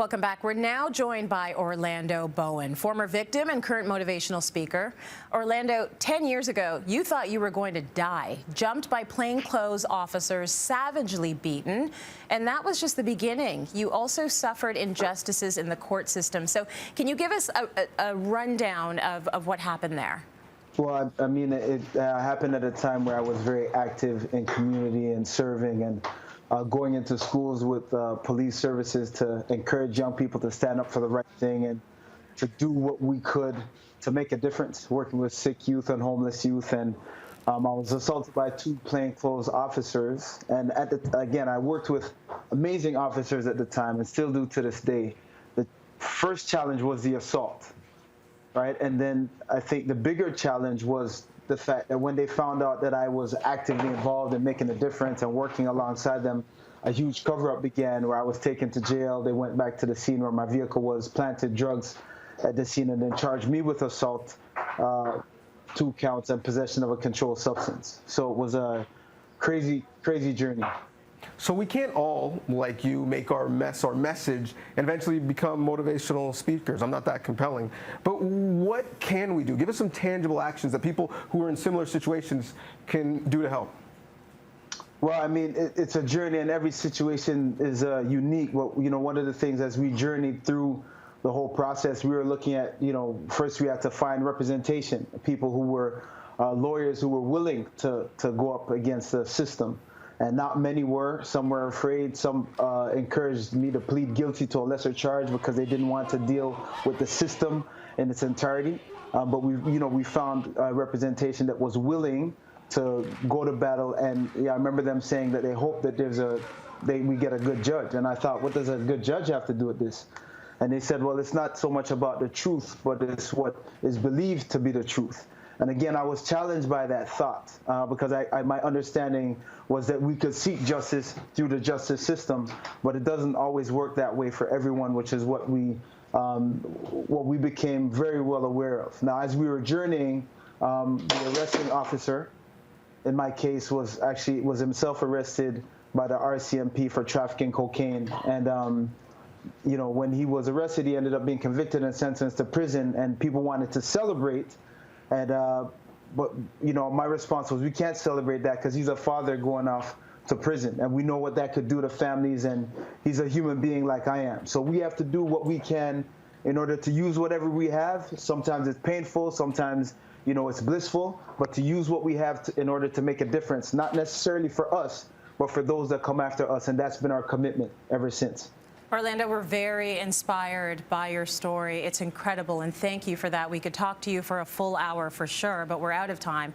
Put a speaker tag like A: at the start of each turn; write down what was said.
A: Welcome back. We're now joined by Orlando Bowen, former victim and current motivational speaker. Orlando, 10 years ago, you thought you were going to die, jumped by plainclothes officers, savagely beaten, and that was just the beginning. You also suffered injustices in the court system. So can you give us a rundown of what happened there?
B: Well, I mean, it happened at a time where I was very active in community and serving and going into schools with police services to encourage young people to stand up for the right thing and to do what we could to make a difference, working with sick youth and homeless youth. And I was assaulted by two plainclothes officers. And again, I worked with amazing officers at the time and still do to this day. The first challenge was the assault, right? And then I think the bigger challenge was the fact that when they found out that I was actively involved in making a difference and working alongside them, a huge cover-up began where I was taken to jail. They went back to the scene where my vehicle was, planted drugs at the scene, and then charged me with assault, 2 counts, and possession of a controlled substance. So it was a crazy, crazy journey.
C: So we can't all, like you, make our message and eventually become motivational speakers. I'm not that compelling. But what can we do? Give us some tangible actions that people who are in similar situations can do to help.
B: Well, I mean, it's a journey, and every situation is unique. Well, one of the things as we journeyed through the whole process, we were looking at, first we had to find representation, people who were lawyers who were willing to go up against the system. And not many were. Some were afraid. Some encouraged me to plead guilty to a lesser charge because they didn't want to deal with the system in its entirety. But we found representation that was willing to go to battle. And I remember them saying that they hope that we get a good judge. And I thought, what does a good judge have to do with this? And they said, well, it's not so much about the truth, but it's what is believed to be the truth. And again, I was challenged by that thought because my understanding was that we could seek justice through the justice system, but it doesn't always work that way for everyone, which is what we became very well aware of. Now, as we were journeying, the arresting officer, in my case, was himself arrested by the RCMP for trafficking cocaine. And when he was arrested, he ended up being convicted and sentenced to prison, and people wanted to celebrate. And but my response was, we can't celebrate that because he's a father going off to prison, and we know what that could do to families, and he's a human being like I am. So we have to do what we can in order to use whatever we have. Sometimes it's painful, sometimes it's blissful, but to use what we have in order to make a difference, not necessarily for us, but for those that come after us, and that's been our commitment ever since.
A: Orlando, we're very inspired by your story. It's incredible, and thank you for that. We could talk to you for a full hour for sure, but we're out of time.